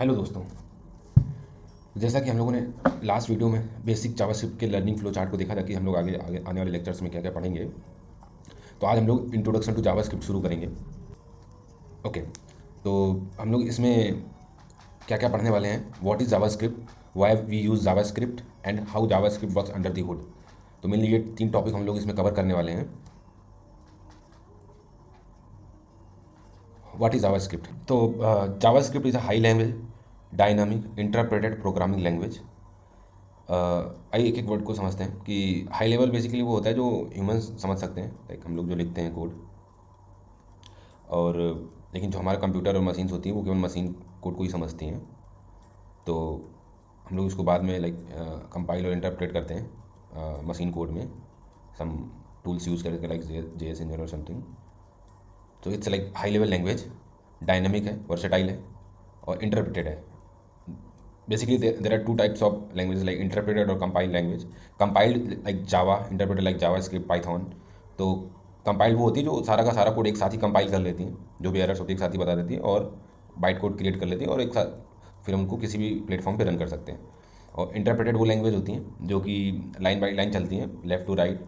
Hello दोस्तों। जैसा कि हम लोगों ने लास्ट वीडियो में बेसिक जावास्क्रिप्ट के लर्निंग फ्लो चार्ट को देखा था कि हम लोग आगे आगे आने वाले लेक्चर्स में क्या क्या पढ़ेंगे, तो आज हम लोग इंट्रोडक्शन टू जावास्क्रिप्ट शुरू करेंगे। ओके, तो हम लोग इसमें क्या क्या पढ़ने वाले हैं। What is JavaScript, why we use JavaScript and how JavaScript works under the hood. तो मेनली ये 3 टॉपिक हम लोग इसमें कवर करने वाले हैं। What is JavaScript? तो JavaScript is a high language dynamic interpreted programming language. आइए एक एक वर्ड को समझते हैं कि हाई लेवल बेसिकली वो होता है जो ह्यूमंस समझ सकते हैं, लाइक हम लोग जो लिखते हैं कोड। और लेकिन जो हमारा कंप्यूटर और मशीन्स होती हैं वो केवल मशीन कोड को ही समझती हैं। तो हम लोग इसको बाद में लाइक कंपाइल और इंटरप्रेट करते हैं मशीन कोड में सम टूल्स यूज़ करके, लाइक JS इंजन और समथिंग। तो it's like high level language, dynamic है, वर्सेटाइल है और इंटरप्रेटेड है। Basically there are two types of languages like interpreted और compiled language. Compiled like Java, interpreted like JavaScript, Python. तो compiled वो होती है जो सारा का सारा कोड एक साथ ही कंपाइल कर लेती हैं, जो भी एरर्स होती है एक साथ ही बता देती है और बाइट कोड क्रिएट कर लेती है और एक साथ फिर उनको किसी भी प्लेटफॉर्म पे रन कर सकते हैं। और इंटरप्रेटेड वो लैंग्वेज होती हैं जो कि लाइन बाई लाइन चलती हैं, left to right,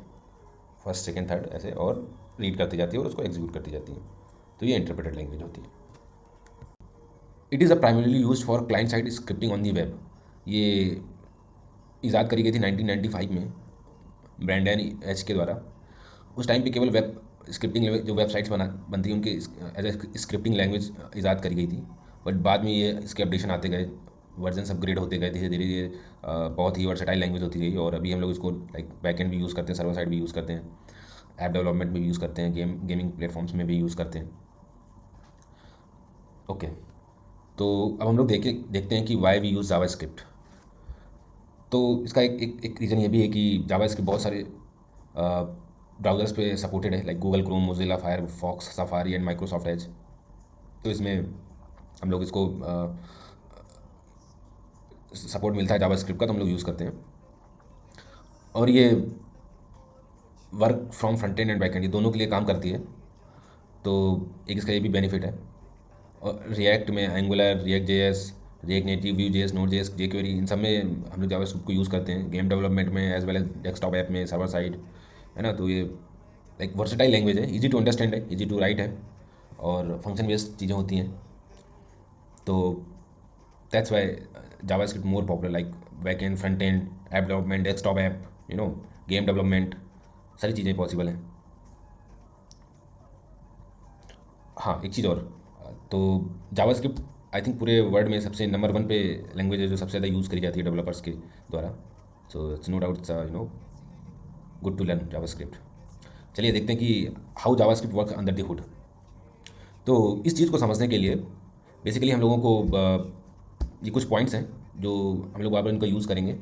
first second third ऐसे, और रीड करती जाती है और उसको एग्जीक्यूट करती जाती हैं। तो ये इंटरप्रेटेड लैंग्वेज होती है। It is a primarily use for client side scripting on the web. ये ईजाद करी गई थी 1995 में ब्रैंडन एच के द्वारा। उस टाइम पे केवल वेब स्क्रिप्टिंग जो वेबसाइट्स बनती हैं उनके एज ए स्क्रिप्टिंग लैंग्वेज ईजाद करी गई थी। बट बाद में ये इसके अपडेशन आते गए, वर्जन अपग्रेड होते गए, धीरे धीरे ये बहुत ही वर्सेटाइल लैंग्वेज होती गई और अभी हम लोग इसको लाइक बैकएंड भी यूज़ करते हैं, सर्वर साइड भी यूज़ करते हैं, ऐप डेवलपमेंट में भी यूज़ करते हैं, गेमिंग प्लेटफॉर्म्स में भी यूज़ करते हैं। ओके, तो अब हम लोग देखते हैं कि वाई वी यूज़ जावास्क्रिप्ट। तो इसका एक रीज़न ये भी है कि जावास्क्रिप्ट बहुत सारे ब्राउज़र्स पे सपोर्टेड है, like Google Chrome, Mozilla Firefox, safari and Microsoft Edge. तो इसमें हम लोग इसको सपोर्ट मिलता है जावास्क्रिप्ट का, तो हम लोग यूज़ करते हैं। और ये work from front end back and, ये दोनों के लिए काम करती है। तो एक इसका ये भी बेनिफिट है। और रिएक्ट में Angular, React JS, React Native, Vue JS, Node JS, jQuery, इन सब में हम लोग जावास्क्रिप्ट को यूज़ करते हैं। गेम डेवलपमेंट में as well as desktop app में, सर्वर साइड, है ना। तो ये एक वर्सेटाइल लैंग्वेज है, इजी टू अंडरस्टैंड है, इजी टू राइट है और फंक्शन बेस्ड चीज़ें होती हैं। तो that's why JavaScript more popular, like back end, front end, app development, desktop app, game development, सारी चीज़ें पॉसिबल हैं। हाँ, एक चीज़ और, तो जावास्क्रिप्ट आई थिंक पूरे वर्ल्ड में सबसे नंबर 1 पे लैंग्वेज है जो सबसे ज़्यादा यूज़ करी जाती है डेवलपर्स के द्वारा। So it's no doubt good to learn JavaScript. चलिए देखते हैं कि how JavaScript work under the hood. तो इस चीज़ को समझने के लिए बेसिकली हम लोगों को ये कुछ पॉइंट्स हैं जो हम लोग बार बार इनका यूज़ करेंगे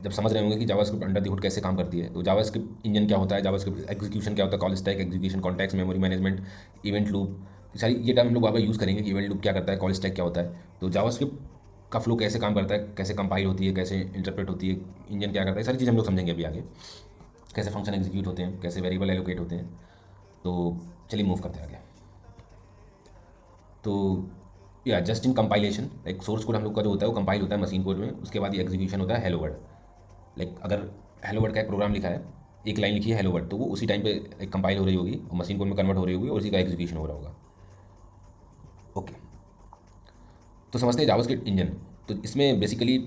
जब समझ रहे होंगे कि जावास्क्रिप्ट अंडर द हुड कैसे काम करती है। तो जावास्क्रिप्ट इंजन क्या होता है, जावास्क्रिप्ट एग्जीक्यूशन क्या होता है, call stack execution, context, memory management, event loop, सारी ये टर्म हम लोग बार बार यूज़ करेंगे कि इवेंट लूप क्या करता है, कॉल स्टैक क्या होता है। तो जावास्क्रिप्ट का फ्लो कैसे काम करता है, कैसे कंपाइल होती है, कैसे इंटरप्रेट होती है, इंजन क्या करता है, सारी चीज़ हम लोग समझेंगे अभी आगे। कैसे फंक्शन एग्जीक्यूट होते हैं, कैसे वेरिएबल एलोकेट होते हैं। तो चलिए मूव करते हैं आगे। तो या just in compilation, like source code हम लोग का जो होता है वो कंपाइल होता है मशीन कोड में, उसके बाद ये एग्जीक्यूशन होता है हेलो वर्ड। लाइक अगर हेलो वर्ड का एक प्रोग्राम लिखा है, एक लाइन लिखी है हेलो वर्ड, तो वो उसी टाइम पे एक कंपाइल हो रही होगी और मशीन कोड में कन्वर्ट हो रही होगी और उसी का एग्जीक्यूशन हो रहा होगा। ओके, तो समझते हैं जावास्क्रिप्ट इंजन। तो इसमें बेसिकली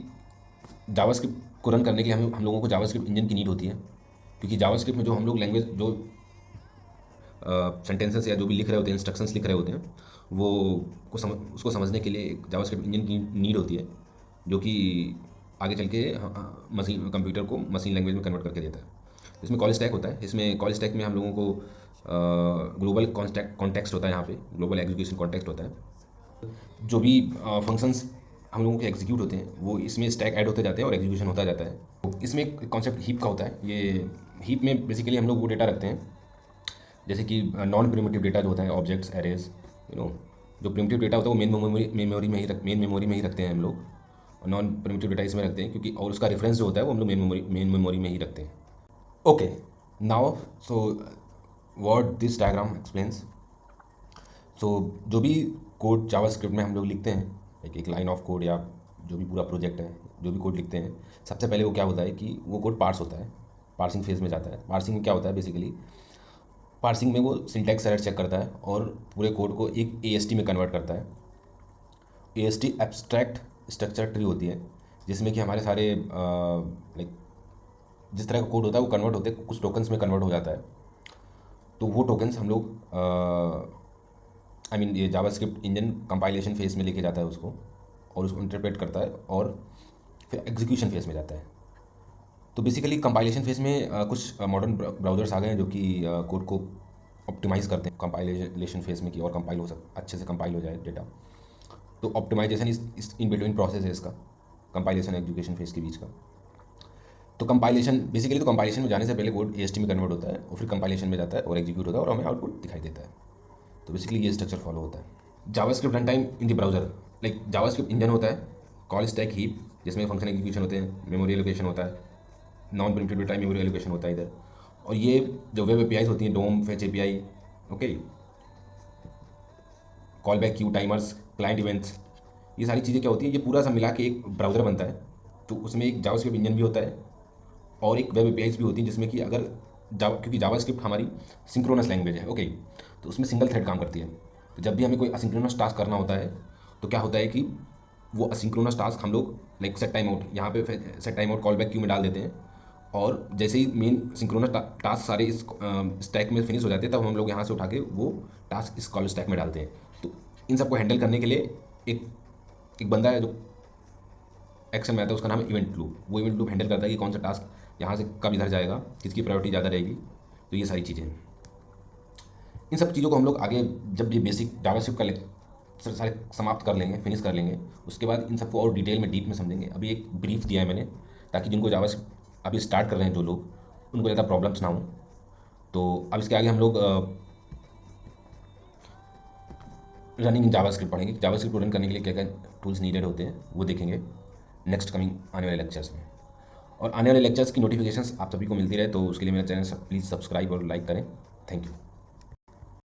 जावास्क्रिप्ट को रन करने के लिए हम लोगों को जावास्क्रिप्ट इंजन की नीड होती है, क्योंकि जावास्क्रिप्ट में जो हम लोग लैंग्वेज जो सेंटेंसेस या जो भी लिख रहे होते हैं, इंस्ट्रक्शंस लिख रहे होते हैं, वो उसको समझने के लिए एक जावास्क्रिप्ट इंजन की नीड होती है, जो कि आगे चल के मशीन कंप्यूटर को मशीन लैंग्वेज में कन्वर्ट करके देता है। इसमें कॉल स्टैक होता है, इसमें कॉल स्टैक में हम लोगों को ग्लोबल कॉन्टेक्स्ट होता है, यहाँ पे ग्लोबल एग्जीक्यूशन कॉन्टेक्स्ट होता है। जो भी फंक्शंस हम लोगों के एग्जीक्यूट होते हैं वो इसमें स्टैक ऐड होते जाते हैं और एग्जीक्यूशन होता जाता है। तो इसमें एक कॉन्सेप्ट हीप का होता है। ये हीप में बेसिकली हम लोग वो डेटा रखते हैं, जैसे कि नॉन प्रिमिटिव डेटा जो होता है, ऑब्जेक्ट्स, एरेज, जो प्रिमिटिव डेटा होता है वो मेन मेमोरी में ही रखते हैं हम लोग, और नॉन प्रिमिटिव डेटा इसमें रखते हैं क्योंकि, और उसका रेफरेंस जो होता है वो हम लोग मेन मेमोरी में ही रखते हैं। Okay, now so what this diagram explains. So जो भी कोड जावास्क्रिप्ट में हम लोग लिखते हैं एक लाइन ऑफ कोड या जो भी पूरा प्रोजेक्ट है, जो भी कोड लिखते हैं, सबसे पहले वो क्या होता है कि वो कोड पार्स होता है, पार्सिंग फेज़ में जाता है। पार्सिंग में क्या होता है बेसिकली, पार्सिंग में वो सिंटैक्स एरर चेक करता है और पूरे कोड को एक AST में कन्वर्ट करता है। AST एब्स्ट्रैक्ट स्ट्रक्चर ट्री होती है, जिसमें कि हमारे सारे लाइक जिस तरह का कोड होता है वो कन्वर्ट होते हैं, कुछ टोकन्स में कन्वर्ट हो जाता है। तो वो टोकन्स हम लोग ये जावास्क्रिप्ट इंजन कंपाइलेशन फेज़ में लेके जाता है उसको, और उसको इंटरप्रेट करता है और फिर एग्जीक्यूशन फेज़ में जाता है। तो बेसिकली कंपाइलेशन फेज़ में कुछ मॉडर्न ब्राउज़र्स आ गए हैं जो कि कोड को ऑप्टिमाइज़ करते हैं कंपाइलेशन फेज़ में, कि और कंपाइल हो अच्छे से कंपाइल हो जाए डेटा। तो ऑप्टिमाइजेशन इस इन बिटवीन प्रोसेस है इसका, कंपाइलेशन एग्जीक्यूशन फेज़ के बीच का। तो कंपाइलेशन बेसिकली, तो कंपाइलेशन में जाने से पहले कोड AST में कन्वर्ट होता है और फिर कंपाइलेशन में जाता है और एग्जीक्यूट होता है और हमें आउटपुट दिखाई देता है। तो बेसिकली ये स्ट्रक्चर फॉलो होता है। JavaScript run time in the browser, like JavaScript engine होता है, कॉल स्टैक हीप जिसमें फंक्शन एग्जीक्यूशन होते हैं, मेमोरी एलोकेशन होता है, नॉन प्रिम्प्टेबल टाइम मेमोरी एलोकेशन होता है इधर। और ये जो वेब APIs होती हैं, DOM, fetch API, okay, callback queue, timers, client events, ये सारी चीज़ें क्या होती हैं, ये पूरा सब मिला के एक ब्राउज़र बनता है। तो उसमें एक जावास्क्रिप्ट इंजन भी होता है और एक वेब APIs भी होती हैं, जिसमें कि अगर क्योंकि जावास्क्रिप्ट हमारी सिंक्रोनस लैंग्वेज है, ओके, तो उसमें सिंगल थ्रेड काम करती है। तो जब भी हमें कोई असिंक्रोनस टास्क करना होता है तो क्या होता है कि वो असिंक्रोनस टास्क हम लोग लाइक सेट टाइम आउट, यहाँ पे set time out call back Q में डाल देते हैं, और जैसे ही मेन सिंक्रोनस टास्क सारे इस स्टैक में फिनिश हो जाते हैं, तब हम लोग यहाँ से उठा के वो टास्क इस कॉल स्टैक में डालते हैं। तो इन सबको हैंडल करने के लिए एक एक बंदा है जो एक्शन में आता है, उसका नाम है इवेंट लूप। वो इवेंट लूप हैंडल करता है कि कौन सा टास्क यहाँ से कब इधर जाएगा, किसकी प्रायोरिटी ज़्यादा रहेगी। तो ये सारी चीज़ें हैं। इन सब चीज़ों को हम लोग आगे जब ये बेसिक जावास्क्रिप्ट का सारे समाप्त कर लेंगे, फिनिश कर लेंगे, उसके बाद इन सबको और डिटेल में डीप में समझेंगे। अभी एक ब्रीफ दिया है मैंने, ताकि जिनको जावास्क्रिप्ट अभी स्टार्ट कर रहे हैं जो लोग, उनको ज़्यादा प्रॉब्लम्स ना हो। तो अब इसके आगे हम लोग रनिंग इन जावास्क्रिप्ट पढ़ेंगे। जावास्क्रिप्ट को रन करने के लिए क्या क्या टूल्स नीडेड होते हैं वो देखेंगे नेक्स्ट कमिंग आने वाले लेक्चर्स में। और आने वाले लेक्चर्स की नोटिफिकेशंस आप सभी को मिलती रहे, तो उसके लिए मेरा चैनल प्लीज़ सब्सक्राइब और लाइक करें। Thank you.